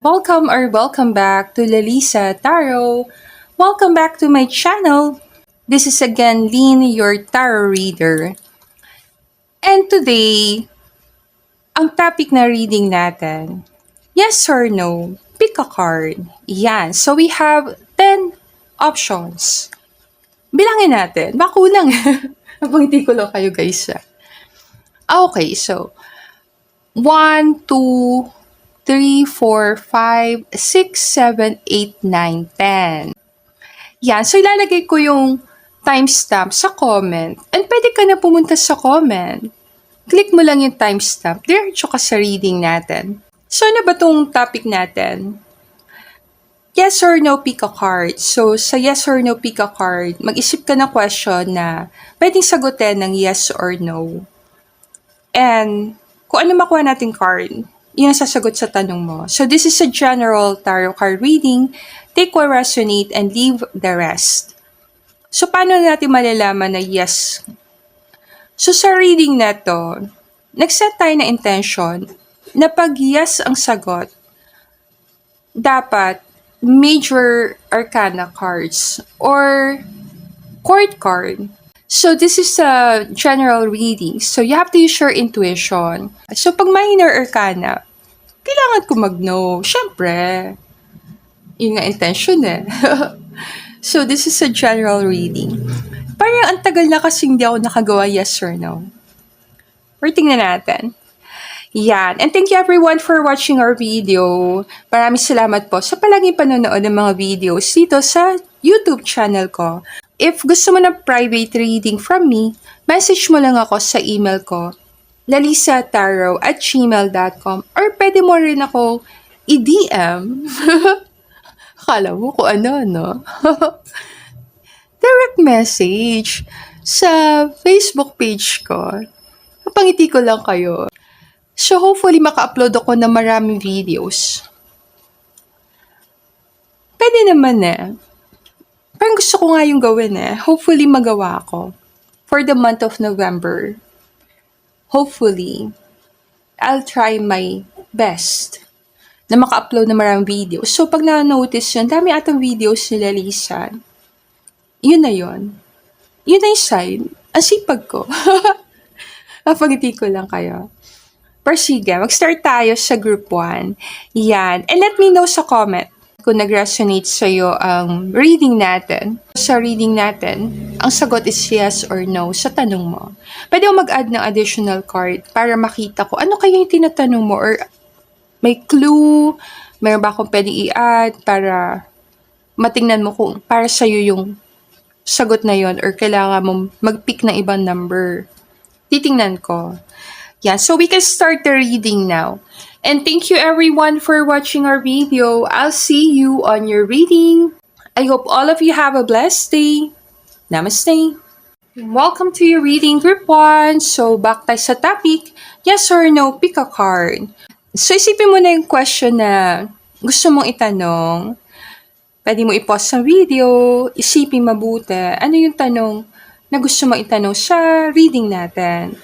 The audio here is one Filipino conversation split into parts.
Welcome back to Lalisa Tarot. Welcome back to my channel. This is again Lynn, your tarot reader. And today, ang topic na reading natin, yes or no, pick a card. Yan. So we have 10 options. Bilangin natin. Baka kulang. Habang hindi ko lang kayo guys. Okay, so 1, 2, 3, 4, 5, 6, 7, 8, 9, 10. Yan. So, ilalagay ko yung timestamp sa comment. And pwede ka na pumunta sa comment. Click mo lang yung timestamp. Diretso ka sa reading natin. So, ano ba tong topic natin? Yes or no, pick a card. So, sa yes or no, pick a card, mag-isip ka ng question na pwedeng sagutin ng yes or no. And kung ano makuha nating card, yun ang sasagot sa tanong mo. So, this is a general tarot card reading. Take what resonate and leave the rest. So, paano natin malalaman na yes? So, sa reading na to, nag-set tayo na intention na pag yes ang sagot, dapat major arcana cards or court card. So, this is a general reading. So, you have to use your intuition. So, pag minor arcana, kailangan ko mag-no. Siyempre, yun nga intention eh. So, this is a general reading. Parang ang tagal na kasi hindi ako nakagawa yes or no. Or tingnan natin. Yan. And thank you everyone for watching our video. Maraming salamat po sa palaging panonood ng mga videos dito sa YouTube channel ko. If gusto mo ng private reading from me, message mo lang ako sa email ko, lalisataro@gmail.com, or pwede mo rin ako i-DM. Akala mo kung ano, no? Direct message sa Facebook page ko. Napangiti ko lang kayo. So, hopefully, maka-upload ako ng maraming videos. Pwede naman eh. Parang gusto ko nga yung gawin eh. Hopefully, magawa ko. For the month of November. Hopefully, I'll try my best na maka-upload ng maraming videos. So, pag na-notice yun, dami atang videos nila Lisa. Yun na yun. Yun na yung sign. Ang sipag ko. Napangiti ko lang kayo. Pero sige, mag-start tayo sa group 1. Yan. And let me know sa comment kung nag-resonate sa'yo ang reading natin. Sa reading natin, ang sagot is yes or no sa tanong mo. Pwede mo mag-add ng additional card para makita ko ano kaya yung tinatanong mo, or may clue, mayroon ba akong pwedeng i-add para matingnan mo kung para sa'yo yung sagot na yon, or kailangan mo mag-pick ng ibang number. Titingnan ko. Yeah, so we can start the reading now. And thank you everyone for watching our video. I'll see you on your reading. I hope all of you have a blessed day. Namaste. Welcome to your reading group 1. So back tayo sa topic, yes or no, pick a card. So isipin mo na yung question na gusto mong itanong. Pwede mo i-pause ang video, isipin mabuti. Ano yung tanong na gusto mong itanong sa reading natin?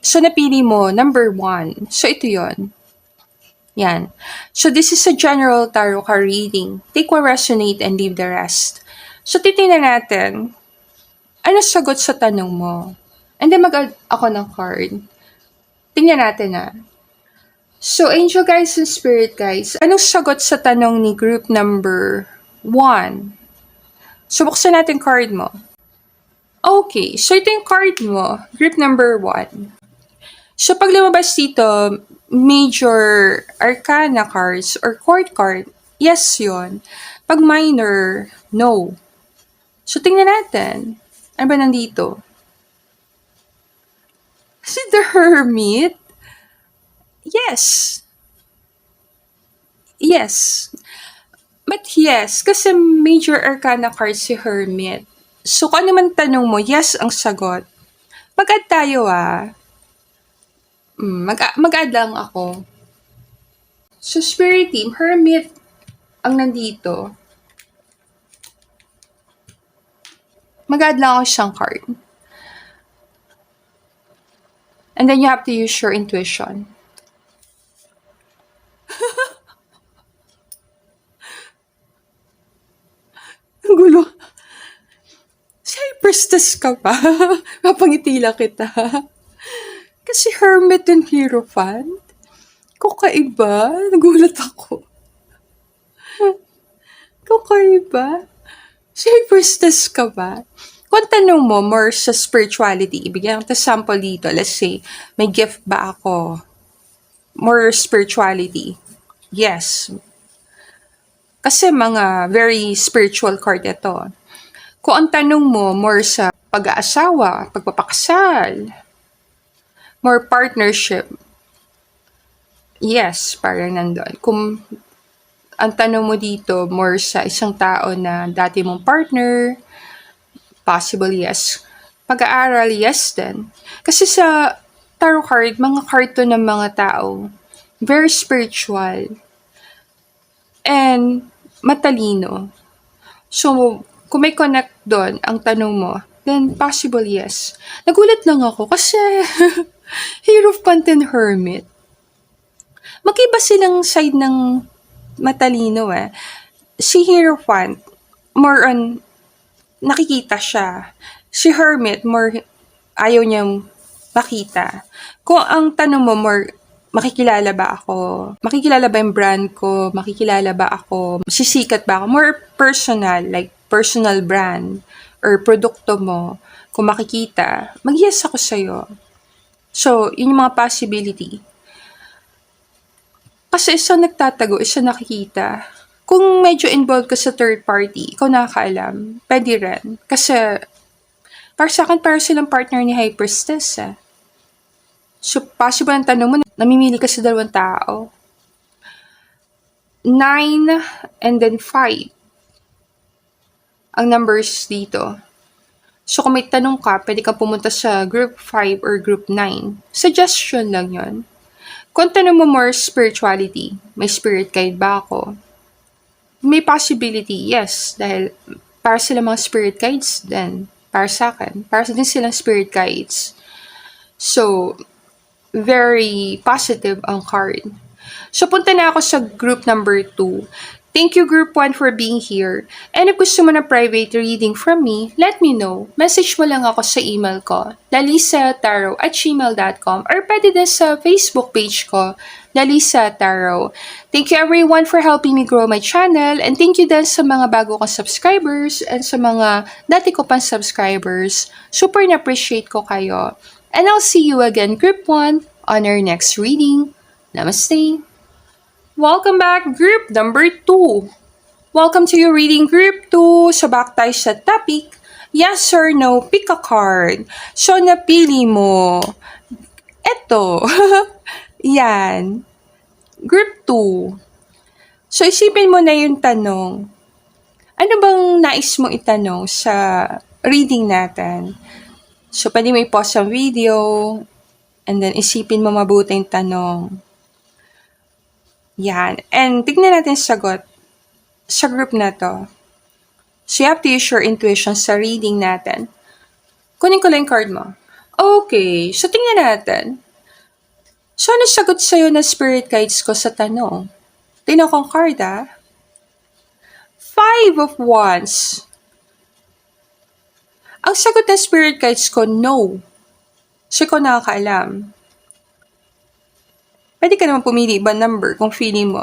So, napili mo, number 1. So, ito yon. Yan. So, this is a general tarot card reading. Take what resonate and leave the rest. So, titingnan natin, ano sagot sa tanong mo? And then, mag-add ako ng card. Tingnan natin na. So, angel guys and spirit guys, anong sagot sa tanong ni group number 1? So, buksan natin card mo. Okay. So, ito yung card mo. Group number 1. So, pag lumabas dito, major arcana cards or court card, yes yun. Pag minor, no. So, tingnan natin. Ano ba nandito? Is it the Hermit? Yes. Yes. But yes, kasi major arcana card si Hermit. So, kung ano man tanong mo, yes ang sagot. Mag-add tayo mag-add lang ako. So, spirit team, Hermit ang nandito. Mag-add lang ako siyang card. And then you have to use your intuition. priestess ka ba? Mapangiti lang kita. Kasi Hermit and Hierophant? Kakaiba? Nagulat ako. Kakaiba? Say priestess ka ba? Kung tanong mo more sa spirituality, ibigyan kita sample dito. Let's say, may gift ba ako? More spirituality. Yes. Kasi mga very spiritual card ito. Kung ang tanong mo more sa pag-aasawa, pagpapakasal, more partnership, yes, parang nandun. Kung ang tanong mo dito more sa isang tao na dati mong partner, possible yes. Pag-aaral, yes din. Kasi sa tarot card, mga card to ng mga tao, very spiritual, and matalino. So, kung may connect doon, ang tanong mo, then possible yes. Nagulat lang ako kasi Hierophant and Hermit. Magkaiba silang side ng matalino eh. Si Hierophant, more on nakikita siya. Si Hermit, more ayaw niyang makita. Kung ang tanong mo more, makikilala ba ako? Makikilala ba yung brand ko? Makikilala ba ako? Sisikat ba ako? More personal, like personal brand or produkto mo. Kung makikita, mag-yes ako sa'yo. So, yun yung mga possibility. Kasi isa nagtatago, isa nakikita. Kung medyo involved ka sa third party, ikaw nakakaalam, pwede rin. Kasi, para sa akin, para silang partner ni High Priestess eh. So, possible ang tanong mo, namimili ka sa dalawang tao. 9 and then 5. Ang numbers dito. So, kung may tanong ka, pwede kang pumunta sa group 5 or group 9. Suggestion lang yon. Kung tanong mo more spirituality, may spirit guide ba ako? May possibility, yes. Dahil para sila mga spirit guides din. Para sa akin. Para din silang spirit guides. So, very positive ang card. So, punta na ako sa group number 2. Thank you, group 1, for being here. And if gusto mo na private reading from me, let me know. Message mo lang ako sa email ko, lalisataro@gmail.com, or pwede din sa Facebook page ko, Lalisa Taro. Thank you everyone for helping me grow my channel, and thank you din sa mga bago kong subscribers and sa mga dati ko pang subscribers. Super na-appreciate ko kayo. And I'll see you again, group 1, on our next reading. Namaste. Welcome back, group number 2. Welcome to your reading, group 2. So, back tayo sa topic. Yes or no, pick a card. So, napili mo. Eto. Yan. Group 2. So, isipin mo na yung tanong. Ano bang nais mong itanong sa reading natin? So, pwede mo i-pause ang video and then isipin mo mabuti yung tanong. Yan. And tignan natin sagot sa group na to. So, you have to use your intuition sa reading natin. Kunin ko lang yung card mo. Okay. So, tingnan natin. So, ano sagot sa'yo na spirit guides ko sa tanong? Tingnan ko ang card, ah. 5 of Wands. Ang sagot ng spirit guides ko, no. So, ikaw nakakaalam. Pwede ka naman pumili ibang number kung feeling mo.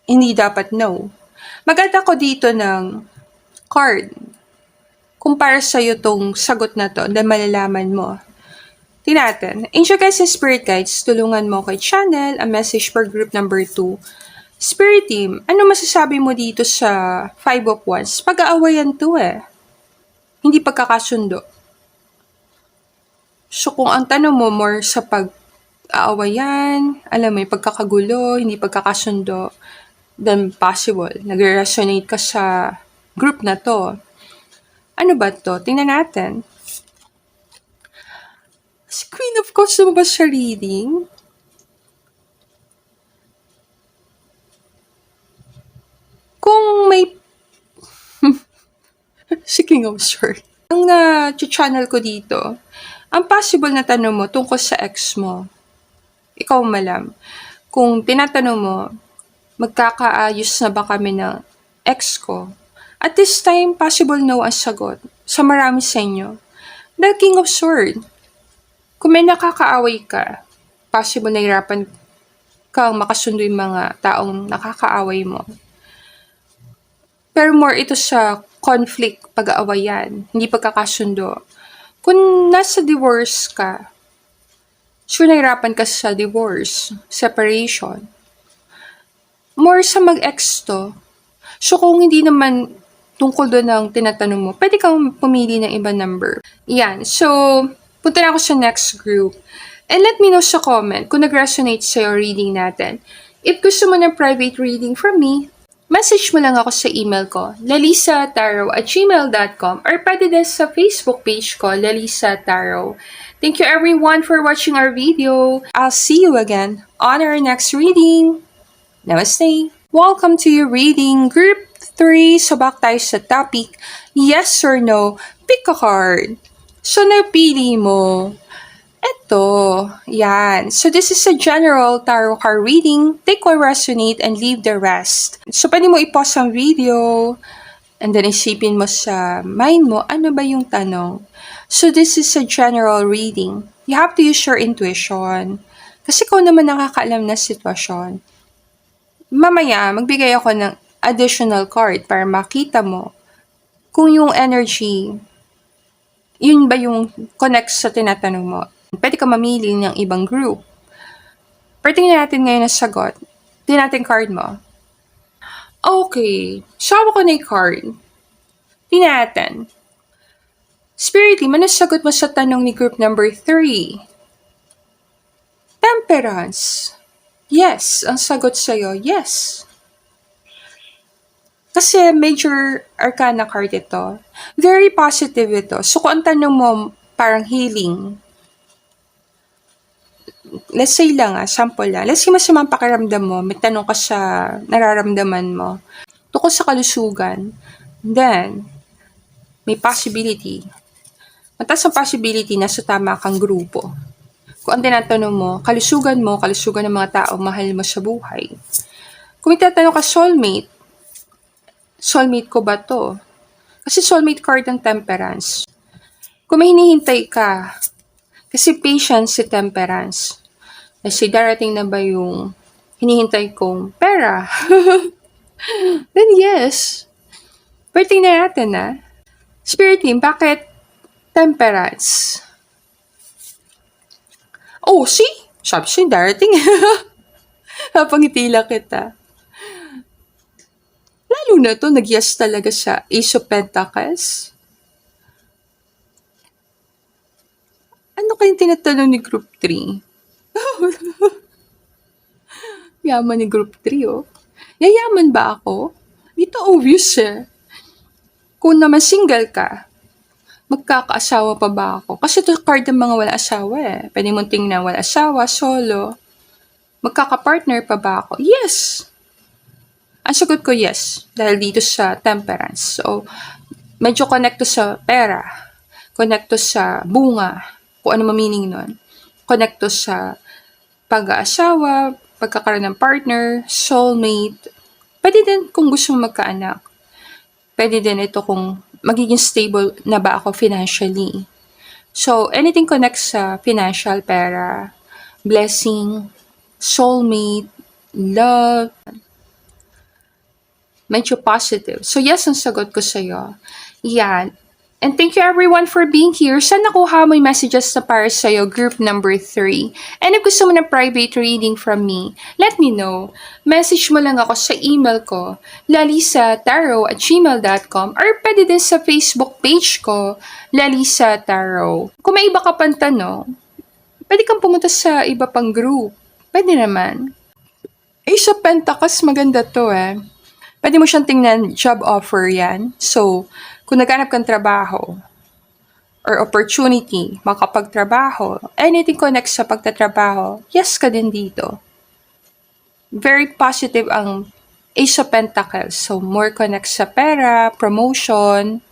Hindi dapat no. Mag-add ako dito ng card. Kung para sa'yo tong sagot na to, dahil malalaman mo. Tingnan natin. Angel guides and spirit guides, tulungan mo kay channel, a message for group number 2. Spirit team, ano masasabi mo dito sa 5 of Wands? Pag-aawayan to eh. Hindi pagkakasundo. So kung ang tanong mo more sa pag-aawayan, alam mo yung pagkakagulo, hindi pagkakasundo, then possible, nag-resonate ka sa group na to. Ano ba to? Tingnan natin. Si Queen of Cups lumabas sa reading. Kung may si King of Swords. Ang na-channel ko dito, ang possible na tanong mo tungkol sa ex mo. Ikaw malam. Kung tinatanong mo, magkakaayos na ba kami ng ex ko? At this time, possible no ang sagot sa marami sa inyo. The King of Swords. Kung may nakakaaway ka, possible nahirapan kang makasundo yung mga taong nakakaaway mo. Pero more ito sa conflict, pag-aawayan, hindi pagkakasundo. Kung nasa divorce ka, sure nahirapan ka sa divorce, separation. More sa mag-ex to. So kung hindi naman tungkol doon ang tinatanong mo, pwede kang pumili ng ibang number. Yan. So, punta na ako sa next group. And let me know sa comment kung nag-resonate sa'yo reading natin. If gusto mo ng private reading from me, message mo lang ako sa email ko, lalisataro@gmail.com, or pwede din sa Facebook page ko, Lalisa Taro. Thank you everyone for watching our video. I'll see you again on our next reading. Namaste! Welcome to your reading, Group 3. So back tayo sa topic, yes or no, pick a card. So napili mo, eto, yan. So this is a general tarot card reading. Take what resonate and leave the rest. So pwede mo i-pause ang video and then isipin mo sa mind mo, ano ba yung tanong? So this is a general reading. You have to use your intuition. Kasi ikaw naman nakakaalam na sitwasyon. Mamaya, magbigay ako ng additional card para makita mo kung yung energy, yun ba yung connect sa tinatanong mo. Pwede ka mamili ng ibang group. Pero tingnan natin ngayon ang sagot. Tingnan natin card mo. Okay. Sawa ko na yung card. Tingnan natin. Spirit team, ano sagot mo sa tanong ni group number 3? Temperance. Yes, ang sagot sa'yo, yes. Kasi major arcana card ito. Very positive ito. So kung ang tanong mo parang healing, let's say lang sample lang. Let's say masamang pakiramdam mo, may tanong ka sa nararamdaman mo, tungkol sa kalusugan, then, may possibility. Mataas ang possibility na sa tama kang grupo. Kung ang tinatanong mo, kalusugan ng mga tao, mahal mo sa buhay. Kung itatanong ka soulmate ko ba to? Kasi soulmate card ng temperance. Kung may hinihintay ka, kasi patience si temperance. Kasi darating na ba yung hinihintay kong pera? Then yes. Pero tingnan natin Spirit team, bakit temperance? Oh, see? Sabi siya, darating. Napangiti lang kita. Lalo na to, nag-yes talaga sa Ace of Pentacles. Ano kayong tinatanong ni Group 3? Yaman ni Group 3, oh. Yayaman ba ako? Dito obvious Kung naman single ka, magkakaasawa pa ba ako? Kasi ito card ng mga wala asawa Pwede mong tingnan wala asawa, solo. Magkaka-partner pa ba ako? Yes! Ang sagot ko yes, dahil dito sa temperance. So, medyo connect to sa pera. Connect to sa bunga. Kung ano meaning nun. Connect to sa pag-aasawa, pagkakaroon ng partner, soulmate. Pwede din kung gusto mong magkaanak. Pwede din ito kung magiging stable na ba ako financially. So, anything connects sa financial, pera, blessing, soulmate, love, medyo positive. So, yes, ang sagot ko sa'yo. Yan. And thank you everyone for being here. Sana nakuha mo yung messages na para sa'yo, group number 3. And if gusto mo na private reading from me, let me know. Message mo lang ako sa email ko, lalisataro@gmail.com, or pwede din sa Facebook page ko, Lalisa Taro. Kung may iba ka pang tanong, pwede kang pumunta sa iba pang group. Pwede naman. Ace of Pentacles, maganda to Pwede mo siyang tingnan, job offer yan. So, kung naghanap kang trabaho or opportunity, makapagtrabaho, anything connects sa pagtatrabaho, yes ka din dito. Very positive ang Ace of Pentacles. So, more connects sa pera, promotion.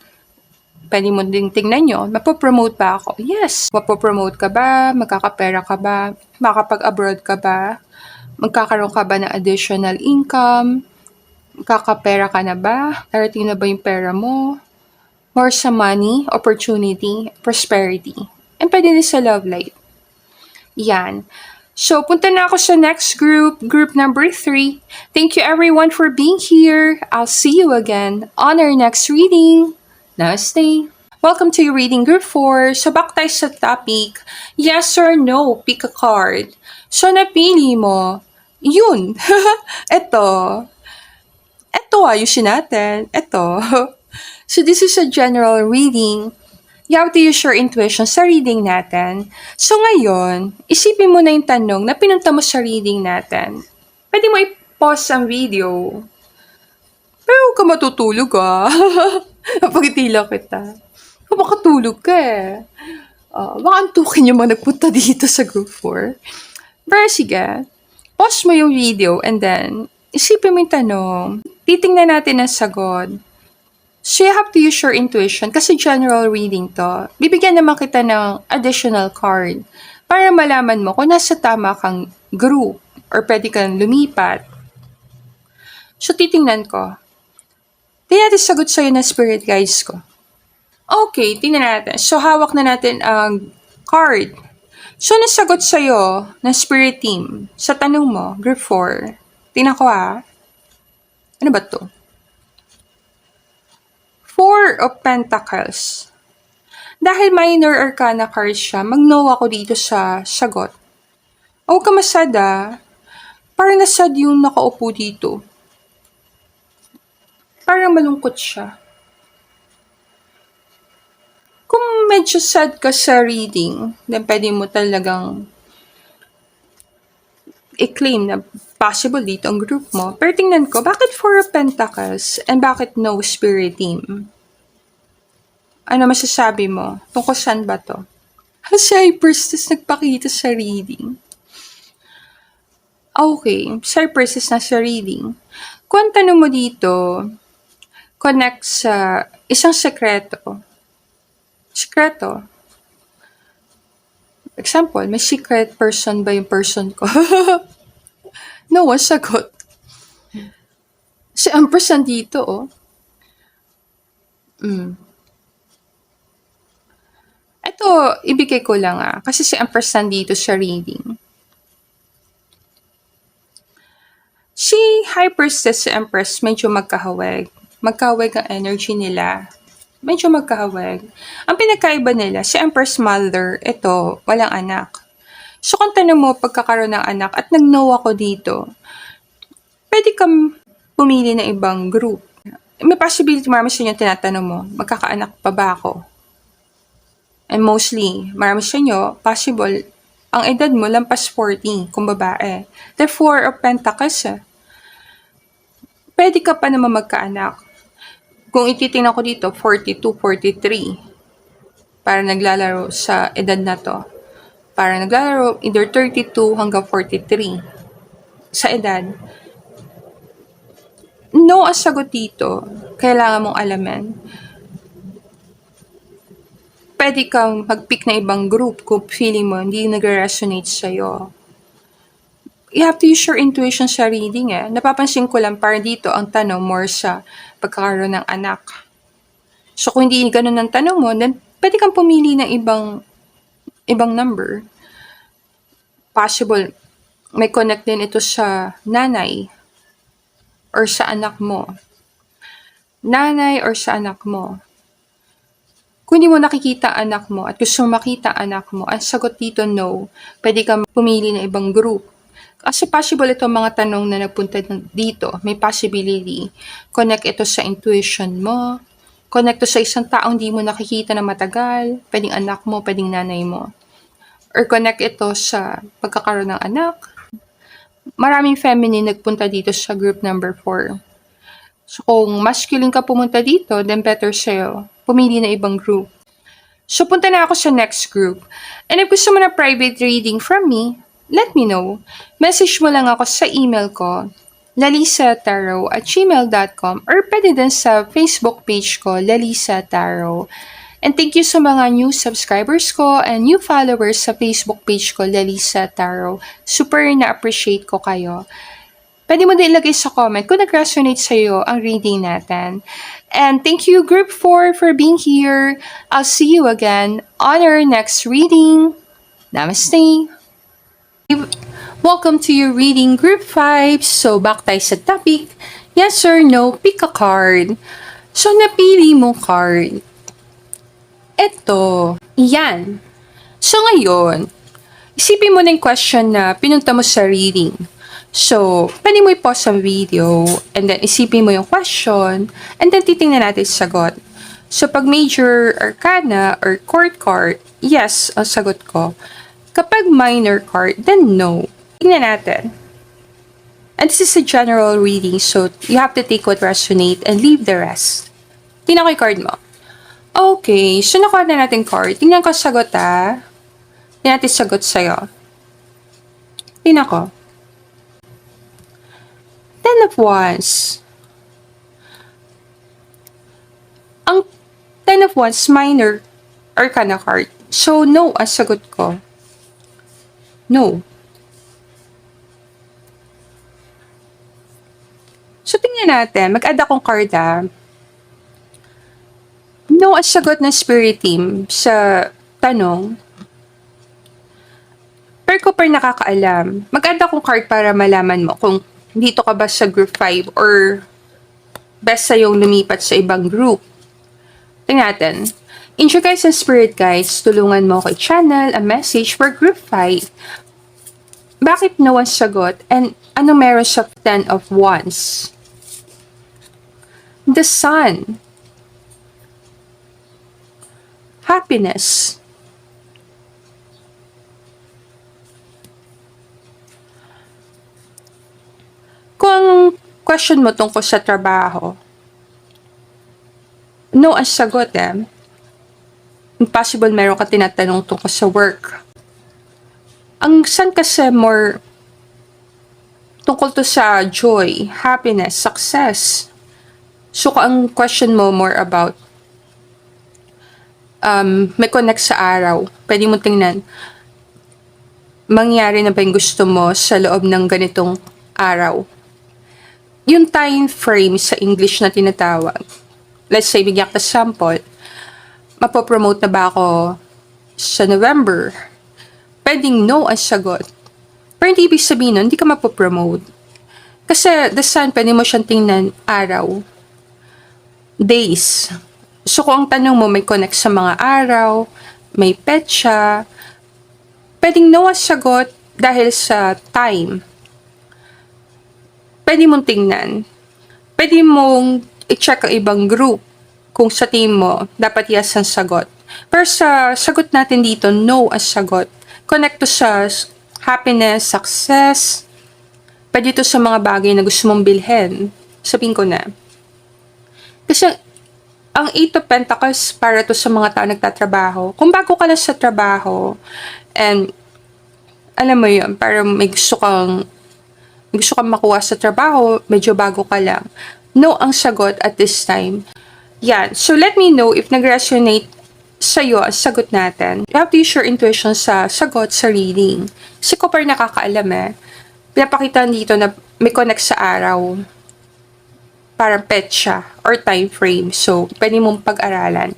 Pwede mo din tingnan nyo, mapopromote ba ako? Yes. Mapopromote ka ba? Magkakapera ka ba? Makakapag-abroad ka ba? Magkakaroon ka ba ng additional income? Kakapera ka na ba? Darating na ba yung pera mo? More sa money, opportunity, prosperity. And pwede din sa love life. Yan. So, punta na ako sa next group number 3. Thank you everyone for being here. I'll see you again on our next reading. Namaste. Welcome to reading group 4. So, back tayo sa topic. Yes or no, pick a card. So, napili mo. Yun. Ito. Ayusin natin. Ito. So, this is a general reading. You have to use your intuition sa reading natin. So ngayon, isipin mo na yung tanong na pinunta mo sa reading natin. Pwede mo i-pause ang video. Pero huwag ka matutulog Napagitila kita. Kung makatulog ka baka antukin yung mga nagpunta dito sa group 4. Pero sige, pause mo yung video and then isipin mo yung tanong. Titingnan natin ang sagot. So you have to use your intuition kasi general reading to. Bibigyan naman kita ng additional card para malaman mo kung nasa tama kang group or pwede kang lumipat. So titingnan ko. Tingnan natin sagot sa'yo ng spirit guides ko. Okay, tingnan natin. So hawak na natin ang card. So nasagot sa'yo ng spirit team sa tanong mo, group 4. Tingnan ko Ano ba to? 4 of Pentacles. Dahil minor arcana card siya, mag-no ako dito sa sagot. Huwag ka masad Parang nasad yung nakaupo dito. Parang malungkot siya. Kung medyo sad ka sa reading, then pwede mo talagang i-claim na possible dito ang group mo. Pero tingnan ko, bakit 4 of Pentacles and bakit no spirit team? Ano masasabi mo? Tungkol saan ba to? Si High Priestess nagpakita sa reading. Okay, si High Priestess na sa reading. Kung ang tanong mo dito, connect sa isang sekreto. Sekreto. Example, may secret person ba yung person ko? No, sagot. Si Empress nandito, Ito, ibigay ko lang kasi si Empress nandito sa reading. Si High Priestess, si Empress, medyo magkahawag. Magkahawag ang energy nila. Medyo magkahawag. Ang pinagkaiba nila, si Empress Mother, ito, walang anak. So kung tanong mo pagkakaroon ng anak at nag-no ako dito, pwede kang pumili ng ibang group. May possibility, marami sa inyo tinatanong mo, magkakaanak pa ba ako? And mostly, marami sa inyo, possible, ang edad mo lampas 40 kung babae. The 4 of Pentacles Pwede ka pa naman magkaanak. Kung ititingnan ko dito, 42, 43. Para naglalaro sa edad na to. Para naglalaro either 32 hanggang 43. Sa edad. No ang sagot dito. Kailangan mong alamin. Pwede kang mag-pick na ibang group kung feeling mo hindi nag-resonate sa'yo. You have to use your intuition sa reading Napapansin ko lang para dito ang tanong more sa pagkakaroon ng anak. So kung hindi ganun ang tanong mo, then pwede kang pumili ng ibang number. Possible, may connect din ito sa nanay or sa anak mo. Nanay or sa anak mo. Kung hindi mo nakikita anak mo at gusto mo makita anak mo, ang sagot dito no, pwede kang pumili ng ibang group. Kasi possible ito mga tanong na nagpunta dito. May possibility. Connect ito sa intuition mo. Connect ito sa isang taong di mo nakikita na matagal. Pwedeng anak mo, pwedeng nanay mo. Or connect ito sa pagkakaroon ng anak. Maraming feminine nagpunta dito sa group number 4. So kung masculine ka pumunta dito, then better sa'yo. Pumili na ibang group. So punta na ako sa next group. And if gusto mo na private reading from me, let me know. Message mo lang ako sa email ko, lalisataro@gmail.com or pwede din sa Facebook page ko, Lalisa Tarot. And thank you sa mga new subscribers ko and new followers sa Facebook page ko, Lalisa Tarot. Super na-appreciate ko kayo. Pwede mo din ilagay sa comment kung nag-resonate sa'yo ang reading natin. And thank you, Group 4, for being here. I'll see you again on our next reading. Namaste! Welcome to your reading, Group 5. So, back tayo sa topic. Yes or no, pick a card. So, napili mo card. Ito. Yan. So, ngayon, isipin mo na yung question na pinunta mo sa reading. So, pwede mo i-pause ang video, and then isipin mo yung question, and then titingnan natin yung sagot. So, pag major arcana or court card, yes, ang sagot ko. Kapag minor card, then no. Tingnan natin. And this is a general reading, so you have to take what resonate and leave the rest. Tingnan ko yung card mo. Okay, so nakuha na natin card. Tingnan ko sagot Tingnan natin sagot sa'yo. Tingnan ko. Ten of Wands. Ang Ten of Wands, minor arcana card. So, no ang sagot ko. No. So, tingnan natin. Mag-add akong card No ang sagot ng spirit team sa tanong. Pero ko nakakaalam. Mag-add akong card para malaman mo kung dito ka ba sa group 5 or best sa'yong lumipat sa ibang group. Tingnan natin. In your guys and spirit guides, tulungan mo ko i-channel a message for group 5. Bakit no ang sagot? And ano meron sa 10 of Wands? The Sun. Happiness. Kung question mo tungkol sa trabaho, no ang sagot Impossible meron ka tinatanong tungkol sa work. Ang Sun kasi more tungkol to sa joy, happiness, success. So, ang question mo more about may connect sa araw. Pwede mo tingnan, mangyari na ba yung gusto mo sa loob ng ganitong araw? Yung time frame sa English na tinatawag. Let's say, bigyan ka sample. Mapopromote na ba ako sa November? Pwedeng no ang sagot. Pero hindi ibig sabihin nun, hindi ka mapopromote. Kasi the Sun, pwede mo siyang tingnan araw. Days. So kung ang tanong mo may connect sa mga araw, may petsa, pwedeng no ang sagot dahil sa time. Pwede mong tingnan. Pwede mong i-check ang ibang group kung sa team mo, dapat yes ang sagot. Pero sa sagot natin dito, no ang sagot. Connect to sa happiness, success. Pwede ito sa mga bagay na gusto mong bilhin. Sabihin ko na. Kasi ang 8 of Pentacles para to sa mga tao nagtatrabaho. Kung bago ka lang sa trabaho, and alam mo yun, para may gusto kang makuha sa trabaho, medyo bago ka lang. No ang sagot at this time. Yan. So, let me know if nag-resonate sa'yo ang sagot natin. You have to use your intuition sa sagot, sa reading. Kasi ko nakakaalam Pinapakita dito na may connect sa araw. Parang petsa or time frame. So, pwede mong pag-aralan.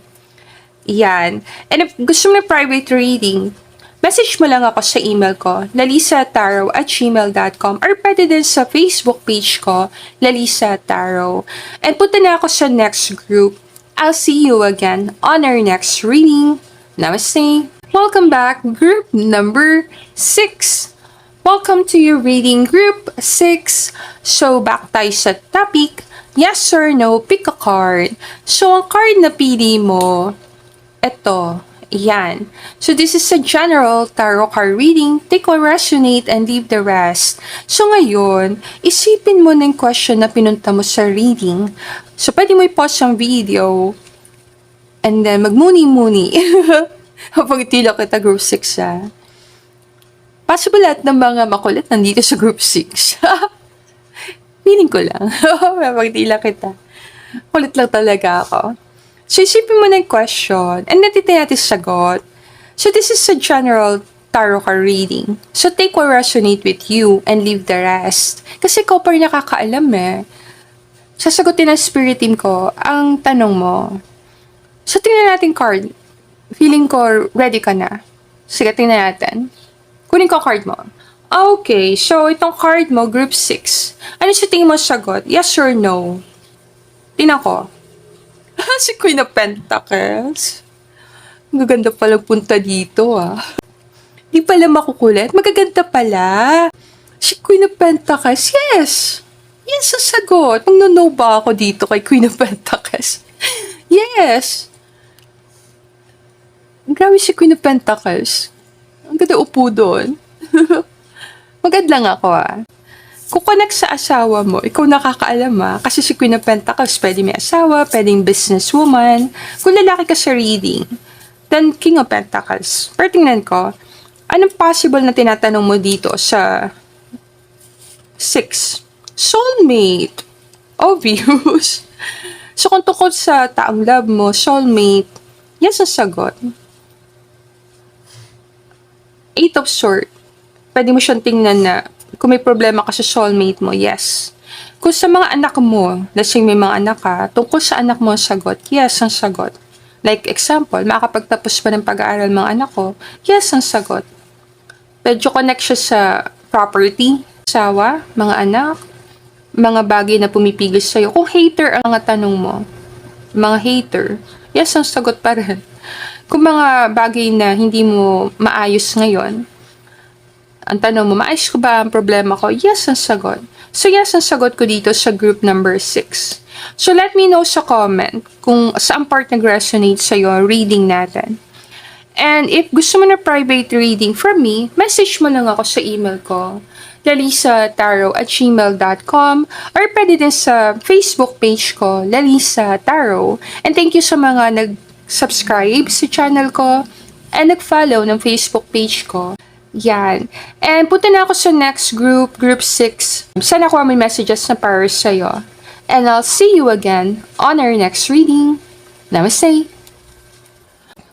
Yan. And if gusto mo na private reading, message mo lang ako sa email ko, lalisataro@gmail.com, or pwede din sa Facebook page ko, Lalisa Taro. And punta na ako sa next group. I'll see you again on our next reading. Namaste! Welcome back, group number 6. Welcome to your reading, group 6. So, back tayo sa topic, yes or no, pick a card. So, ang card na pili mo, ito. Yan. So, this is a general tarot card reading. Take what resonate and leave the rest. So, ngayon, isipin mo na yung question na pinunta mo sa reading. So, pwede mo i-pause ang video and then magmuni-muni. Kapag tila kita group 6 Possible lahat ng mga makulit nandito sa group 6. Feeling ko lang. Kapag tila kita. Kulit lang talaga ako. So, isipin mo na yung question and natitay natin sagot. So, this is a general tarot card reading. So take what resonate with you and leave the rest. Kasi ikaw pa rin nakakaalam eh. Sasagutin ng spirit team ko ang tanong mo. So tingnan natin card. Feeling ko ready ka na. Sige, tingnan natin. Kunin ko card mo. Okay, so itong card mo, group 6. Ano sa tingin mo sagot? Yes or no? Tingnan ko. Si Queen of Pentacles. Magaganda pala punta dito ah. Di pala makukulit. Magaganda pala. Si Queen of Pentacles. Yes. Yes ang sagot. Mag-no ba ako dito kay Queen of Pentacles? Yes. Grabe si Queen of Pentacles. Ang ganda upo doon. Magad lang ako ah. Kung connect sa asawa mo, ikaw nakakaalam ah. Kasi si Queen of Pentacles, pwede may asawa, pwedeng businesswoman. Kung lalaki ka sa reading, then King of Pentacles. Pero tingnan ko, anong possible na tinatanong mo dito sa 6? Soulmate. Obvious. So kung tungkol sa taong love mo, soulmate, yes ang sagot. 8 of Swords. Pwede mo siyang tingnan na kung may problema ka sa soulmate mo, yes. Kung sa mga anak mo, let's say may mga anak ka, tungkol sa anak mo ang sagot, yes ang sagot. Like example, makakapagtapos pa ng pag-aaral mga anak ko, yes ang sagot. Medyo connect siya sa property, asawa, mga anak, mga bagay na pumipigil sa'yo. Kung hater ang mga tanong mo, mga hater, yes ang sagot pa rin. Kung mga bagay na hindi mo maayos ngayon, ang tanong mo, maayos ko ba ang problema ko? Yes ang sagot. So yes ang sagot ko dito sa group number 6. So let me know sa comment kung saan part nag-resonate sa'yo reading natin. And if gusto mo na private reading from me, message mo lang ako sa email ko, lalisataro@gmail.com, or pwede din sa Facebook page ko, Lalisa Taro. And thank you sa mga nag-subscribe sa channel ko and nag-follow ng Facebook page ko. Yan. And punta na ako sa next group, group 6. Sana ko may messages na para sa'yo. And I'll see you again on our next reading. Namaste!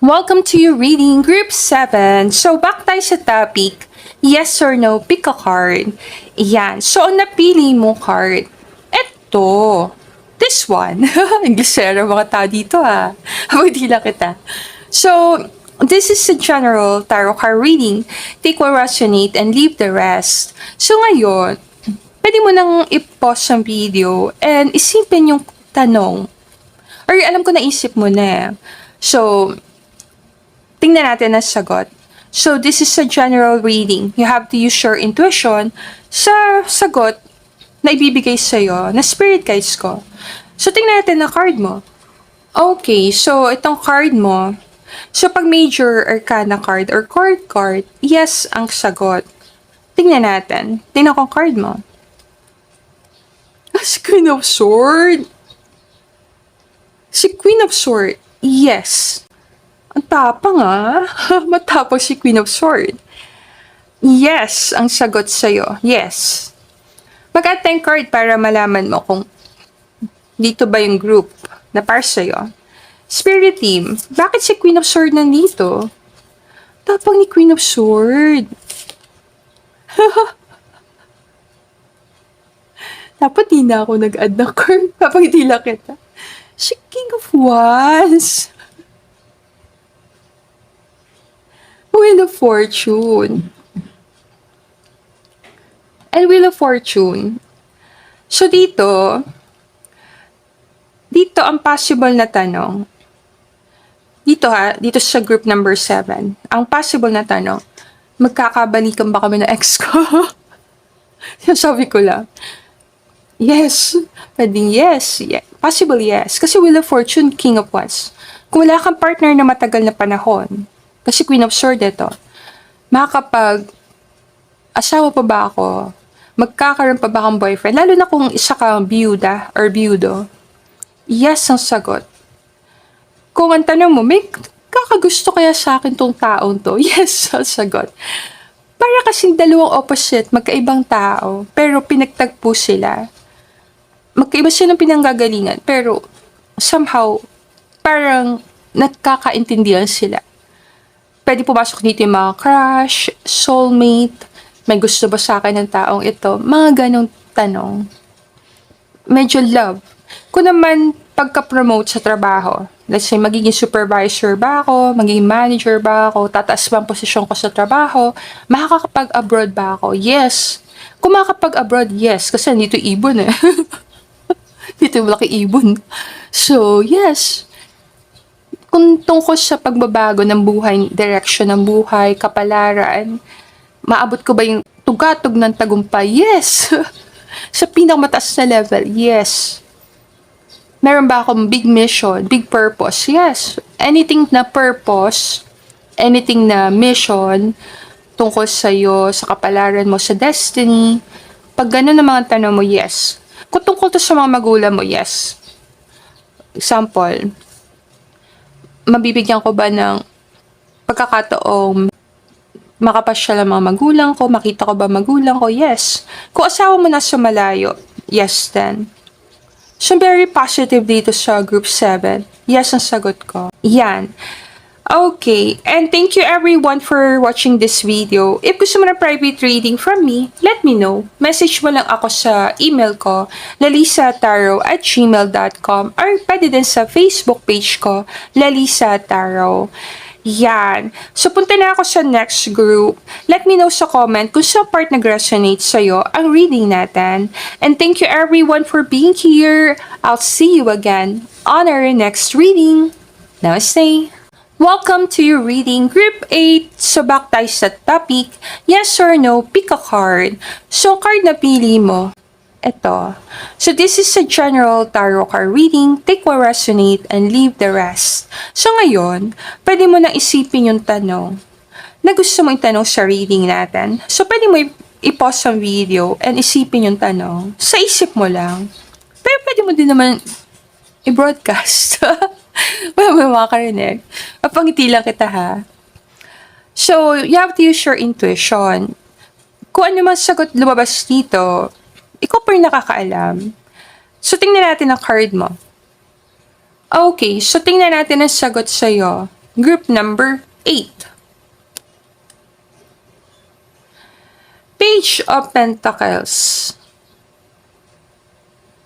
Welcome to your reading, group 7. So, back tayo sa topic. Yes or no, pick a card. Yan. So, ang napili mo card, eto. This one. Inglesera mga tao dito ha. Habang di lang kita. So, this is a general tarot card reading. Take what resonate and leave the rest. So ngayon, pwede mo nang i-pause ang video and isipin yung tanong. Or alam ko naisip mo na. So, tingnan natin ang sagot. So this is a general reading. You have to use your intuition sa sagot na ibibigay sa'yo na spirit guides ko. So tingnan natin ang card mo. Okay, so itong card mo, so, pag major arcana card or court card, yes ang sagot. Tingnan natin. Tingnan ko ang card mo. Si Queen of Swords. Si Queen of Swords, yes. Ang tapang ah. Matapang si Queen of Swords. Yes ang sagot sa'yo. Yes. Mag-attend card para malaman mo kung dito ba yung group na para sa'yo. Spirit team, bakit si Queen of Swords nandito? Tapang ni Queen of Swords. Dapat di na ako nag-add na card. Kapag di lang kita. Si King of Wands. Wheel of Fortune. And Wheel of Fortune. So dito ang possible na tanong. Dito sa group number 7, ang possible na tanong, magkakabalikan ba kami ng ex ko? Sabi ko lang, yes. Pwedeng yes. Yeah. Possible yes. Kasi Wheel of Fortune, King of Wands. Kung wala kang partner na matagal na panahon, kasi Queen of Swords ito, makakapag asawa pa ba ako? Magkakaroon pa ba akong boyfriend? Lalo na kung isa kang biyuda or biyudo. Yes ang sagot. Kung ang tanong mo, may kakagusto kaya sa akin tong taong to? Yes ang sagot. Para kasing dalawang opposite, magkaibang tao, pero pinagtagpo sila. Magkaiba silang pinanggagalingan, pero somehow, parang nagkakaintindihan sila. Pwede pumasok dito yung mga crush, soulmate, may gusto ba sa akin ng taong ito, mga ganong tanong. Medyo love. Kung naman pagka-promote sa trabaho, let's say magiging supervisor ba ako, magiging manager ba ako, tataas ba ang posisyon ko sa trabaho, makakapag-abroad ba ako? Yes. Kung makakapag-abroad, yes. Kasi nandito ibon eh. Dito yung malaki ibon. So, yes. Kung tungkol sa pagbabago ng buhay, direction ng buhay, kapalaran, maabot ko ba yung tugatog ng tagumpay? Yes. Sa pinakamataas na level, yes. Meron ba akong big mission, big purpose? Yes. Anything na purpose, anything na mission, tungkol sa'yo, sa kapalaran mo, sa destiny, pag gano'n ang mga tanong mo, yes. Kung tungkol to sa mga magulang mo, yes. Example, mabibigyan ko ba ng pagkakataong makapasyal ang mga magulang ko, makita ko ba magulang ko? Yes. Kung asawa mo nasa malayo, yes then. So, very positive dito sa group 7. Yes ang sagot ko. Yan. Okay, and thank you everyone for watching this video. If gusto mo na private reading from me, let me know. Message mo lang ako sa email ko, lalisataro@gmail.com, or pwede din sa Facebook page ko, Lalisa Taro. Yan. So, punta na ako sa next group. Let me know sa comment kung sa part nag-resonate sa'yo ang reading natin. And thank you everyone for being here. I'll see you again on our next reading. Namaste. Welcome to your reading, Group 8. So, back tayo sa topic. Yes or no, pick a card. So, card na pili mo, ito. So, this is a general tarot card reading. Take what resonate and leave the rest. So, ngayon, pwede mo nang isipin yung tanong na gusto mo itanong sa reading natin. So, pwede mo i-pause ang video and isipin yung tanong. Sa isip mo lang. Pero pwede mo din naman i-broadcast. May makakarinig. Mapangiti lang kita ha. So, you have to use your intuition. Kung ano man sagot lumabas dito, ikaw pa rin nakakaalam. So, tingnan natin ang card mo. Okay, so tingnan natin ang sagot sa'yo. Group number 8. Page of Pentacles.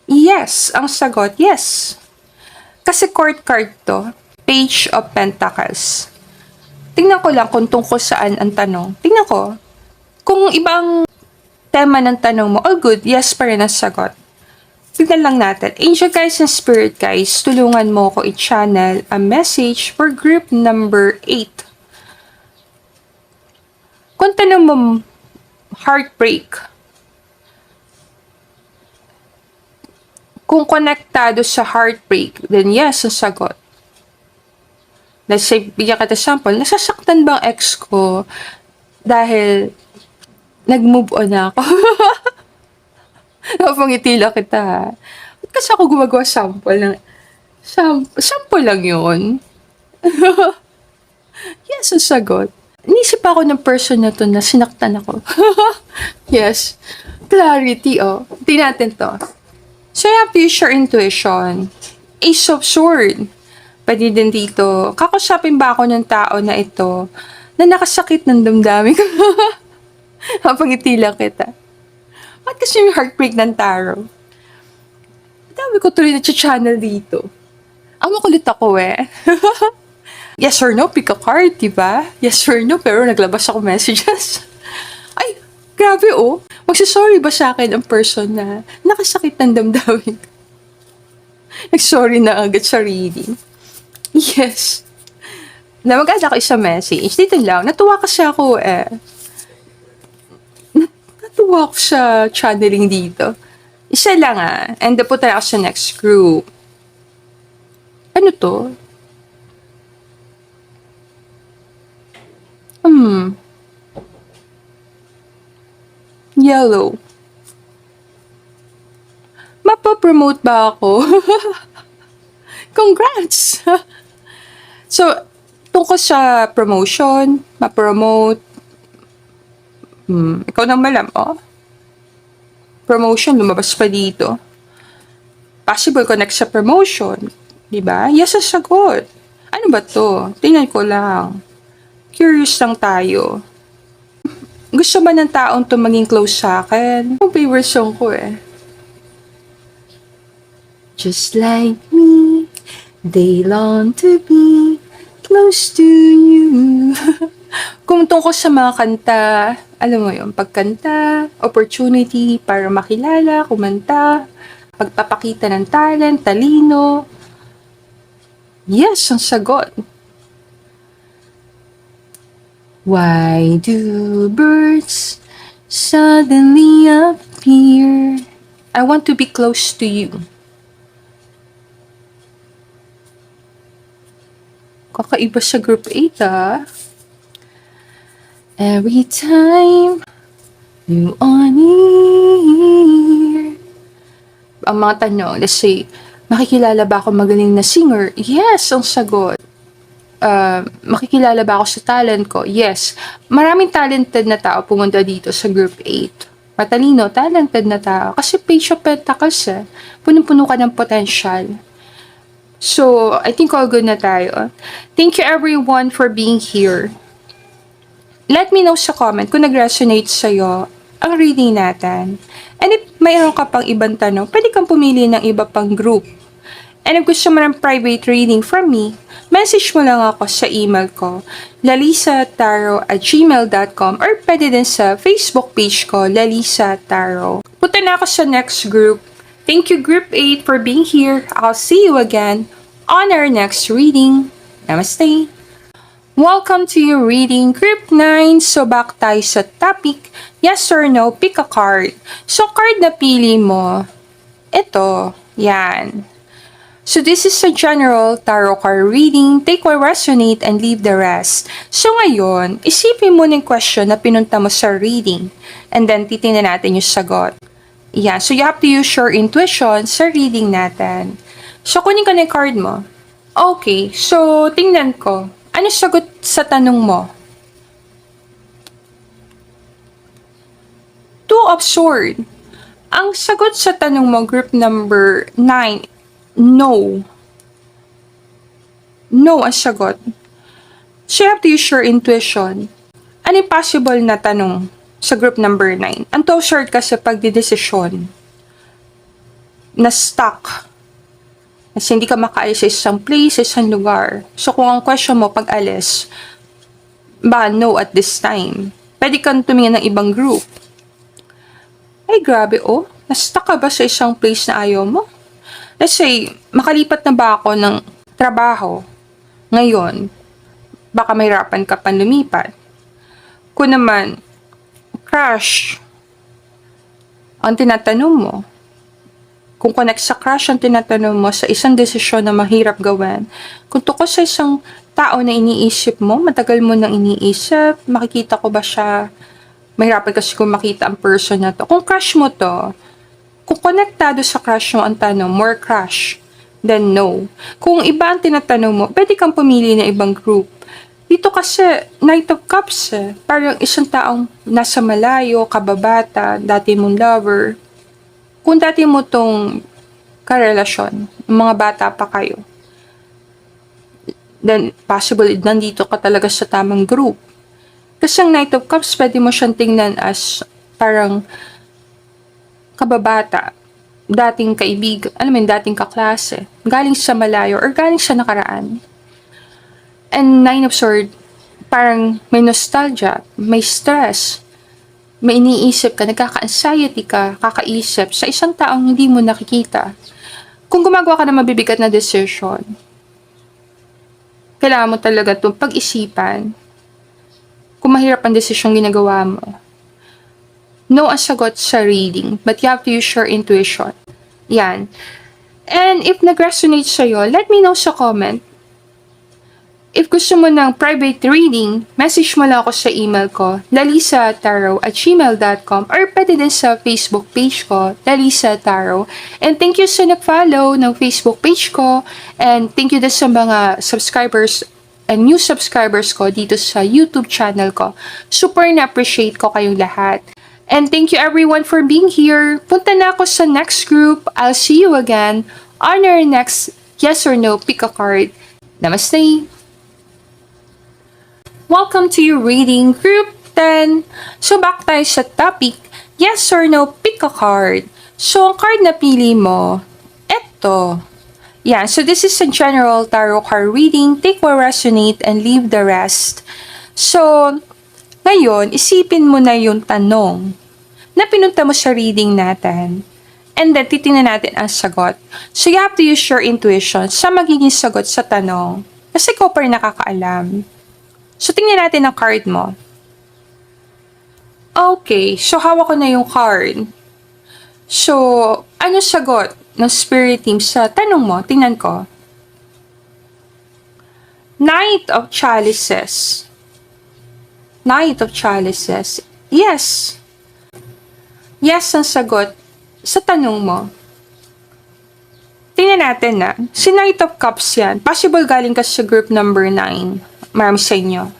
Yes, ang sagot, yes. Kasi court card to, Page of Pentacles. Tingnan ko lang kung tungkol saan ang tanong. Tingnan ko. Kung ibang tema ng tanong mo, all good, yes pa rin ang sagot. Tingnan lang natin. Angel guys and spirit guys, tulungan mo ko i-channel a message for group number 8. Kung tanong mo, heartbreak. Kung konektado sa heartbreak, then yes, ang sagot. Let's say, bigyan kita sample, nasasaktan bang ex ko dahil nag-move on na ako? Napangiti lang kita. Ba't kasi ako gumagawa sample ng... sample lang yun. Yes, ang sagot. Inisip ako ng person na to na sinaktan ako. Yes. Clarity, oh. Tingnan natin to. So, you have to use your intuition. Ace of Sword. Pwede din dito. Kakusapin ba ako ng tao na ito na nakasakit ng damdamin ko? Mapangiti lang kita. Ba't kasi yung heartbreak ng tarot? Dami ko tuloy na channel dito. Ang makulit ako eh. Yes or no, pick a card, diba? Yes or no, pero naglabas ako messages. Ay, grabe oh. Magsasorry ba sa akin ang person na nakasakit ng damdamin? Nag-sorry na agad sa reading. Yes. Na mag-add ako isang message. Dito lang. Natuwa kasi ako eh. Natuwa ako sa channeling dito. Isa lang ah. And napunta ako sa next group. Ano to? Yellow. Mapapromote ba ako? Congrats! So, tungkol sa promotion, ma-promote, ikaw nang malam, oh. Promotion, lumabas pa dito. Possible connect sa promotion. Diba? Yes, ang sagot. Ano ba to? Tingnan ko lang. Curious lang tayo. Gusto ba ng taong to maging close sa akin? Yung favorite song ko eh. Just like me, they long to be close to you. Kung tungkol sa mga kanta, alam mo yun, pagkanta, opportunity para makilala, kumanta, pagpapakita ng talent, talino. Yes, ang sagot. Why do birds suddenly appear? I want to be close to you. Kakaiba sa group 8 ah. Every time you are near. Ang mga tanong, let's say, makikilala ba ako magaling na singer? Yes, ang sagot. Makikilala ba ako sa talent ko? Yes. Maraming talented na tao pumunta dito sa group 8. Matalino, talented na tao. Kasi Page of Pentacles eh. Punong-puno ka ng potential. So, I think all good na tayo. Thank you everyone for being here. Let me know sa comment kung nag-resonate sa'yo ang reading natin. And if mayroon ka pang ibang tanong, pwede kang pumili ng iba pang group. And if gusto mo ng private reading from me, message mo lang ako sa email ko, lalisataro@gmail.com, or pwede din sa Facebook page ko, Lalisa Taro. Punta na ako sa next group. Thank you Group 8 for being here. I'll see you again on our next reading. Namaste! Welcome to your reading, Group 9. So back tayo sa topic, yes or no, pick a card. So card na pili mo, ito, yan. So this is a general tarot card reading. Take what resonate and leave the rest. So ngayon, isipin mo ng question na pinunta mo sa reading. And then titingnan natin yung sagot. Yeah, so you have to use your intuition sa reading natin. So kunin ka na yung card mo. Okay, so tingnan ko. Ano sagot sa tanong mo? Two of Swords. Ang sagot sa tanong mo, group number 9, no. No ang sagot. So you have to use your intuition. Ano yung possible na tanong sa group number 9? Ang two of Swords kasi pagdidesisyon. Na stuck. Kasi hindi ka makaalis sa isang place, sa isang lugar. So kung ang question mo pag-alis, ba no at this time? Pwede kang tumingin ng ibang group. Ay grabe oh, na-stuck ka ba sa isang place na ayaw mo? Let's say, makalipat na ba ako ng trabaho ngayon? Baka mahirapan ka pa lumipat. Kung naman, crush ang tinatanong mo. Kung connect sa crush ang tinatanong mo sa isang desisyon na mahirap gawin. Kung tungkol sa isang tao na iniisip mo, matagal mo nang iniisip, makikita ko ba siya? Mahirapan kasi kung makita ang person na to. Kung crush mo to, kung konektado sa crush mo ang tanong, more crush, then no. Kung iba ang tinatanong mo, pwede kang pumili ng ibang group. Dito kasi, Knight of Cups eh. Parang isang taong nasa malayo, kababata, dati mong lover. Kung dati mo tong karelasyon, mga bata pa kayo, then possible nandito ka talaga sa tamang group. Kasi ang Knight of Cups, pwede mo siyang tingnan as parang kababata, dating kaibigan, alam mo yun, dating kaklase, galing sa malayo or galing sa nakaraan. And Nine of Swords, parang may nostalgia, may stress, may iniisip ka, nagkaka-anxiety ka, kakaisip sa isang taong hindi mo nakikita. Kung gumagawa ka ng mabibigat na decision, kailangan mo talaga itong pag-isipan kung mahirap ang decision ginagawa mo. No ang sagot sa reading, but you have to use your intuition. Yan. And if nag-resonate sa'yo, let me know sa comment. If gusto mo ng private reading, message mo lang ako sa email ko, lalisataro@gmail.com, or pwede din sa Facebook page ko, Lalisa Taro. And thank you sa nag-follow ng Facebook page ko, and thank you din sa mga subscribers and new subscribers ko dito sa YouTube channel ko. Super na-appreciate ko kayong lahat. And thank you everyone for being here. Punta na ako sa next group. I'll see you again on our next yes or no pick a card. Namaste! Welcome to your reading group 10. So back tayo sa topic, yes or no, pick a card. So ang card na pili mo, eto. Yeah, so this is a general tarot card reading. Take what resonate and leave the rest. So, ngayon, isipin mo na yung tanong na pinunta mo sa reading natin. And then, titingnan natin ang sagot. So, you have to use your intuition sa magiging sagot sa tanong. Kasi ikaw pa rin nakakaalam. So, tingnan natin ang card mo. Okay, so hawak ko na yung card. So, ano sagot ng spirit team sa tanong mo? Tingnan ko. Knight of Chalices. Knight of Chalices. Yes. Yes ang sagot sa tanong mo. Tingnan natin na. Si Knight of Cups yan. Possible galing ka sa group number 9. Marami sa inyo.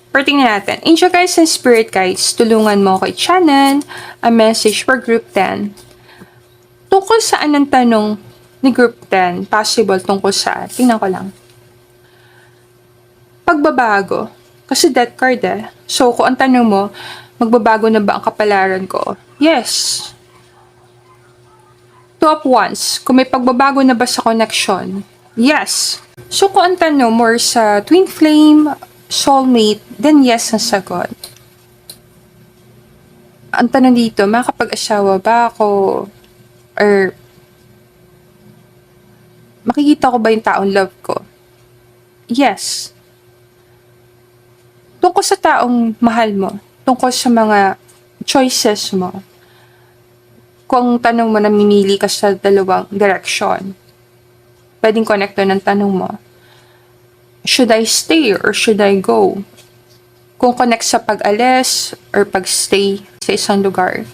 Pero tingnan natin. Angel guides and spirit guides, tulungan mo kay channel a message for group 10. Tungkol saan ang tanong ni group 10? Possible tungkol saan? Tingnan ko lang. Pagbabago. Kasi death card eh. So, kung ang tanong mo, magbabago na ba ang kapalaran ko? Yes. Two of Wands. Kung may pagbabago na ba sa connection? Yes. So, kung ang tanong more sa twin flame, soulmate, then yes ang sagot. Ang tanong dito, makakapag-asawa ba ako? Or makikita ko ba yung taong love ko? Yes. Tungkol sa taong mahal mo, tungkol sa mga choices mo, kung tanong mo na mimili ka sa dalawang direction, pwedeng connecto ng tanong mo, should I stay or should I go? Kung connect sa pag-alis or pag-stay sa isang lugar,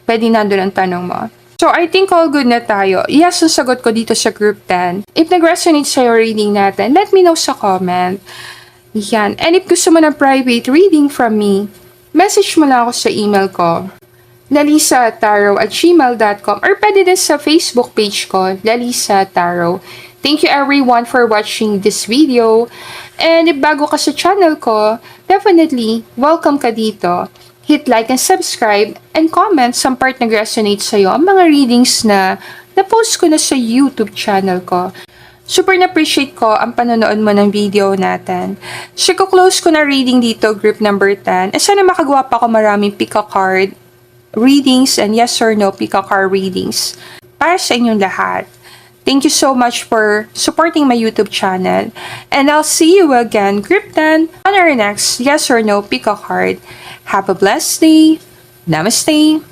pwede nandun ang tanong mo. So, I think all good na tayo. Yes, ang sagot ko dito sa group 10. If nag-resonate sa'yo reading natin, let me know sa comment. Yan. And if gusto mo ng private reading from me, message mo lang ako sa email ko, lalisa@tarot@gmail.com, or pwede din sa Facebook page ko, Lalisa Tarot. Thank you everyone for watching this video. And if bago ka sa channel ko, definitely welcome ka dito. Hit like and subscribe and comment sa part na resonate sa'yo ang mga readings na na-post ko na sa YouTube channel ko. Super na-appreciate ko ang panonood mo ng video natin. So, close ko na reading dito, group number 10. And sana makagawa pa ako maraming pick-a-card readings and yes or no pick-a-card readings para sa inyong lahat. Thank you so much for supporting my YouTube channel. And I'll see you again, group 10, on our next yes or no pick-a-card. Have a blessed day. Namaste.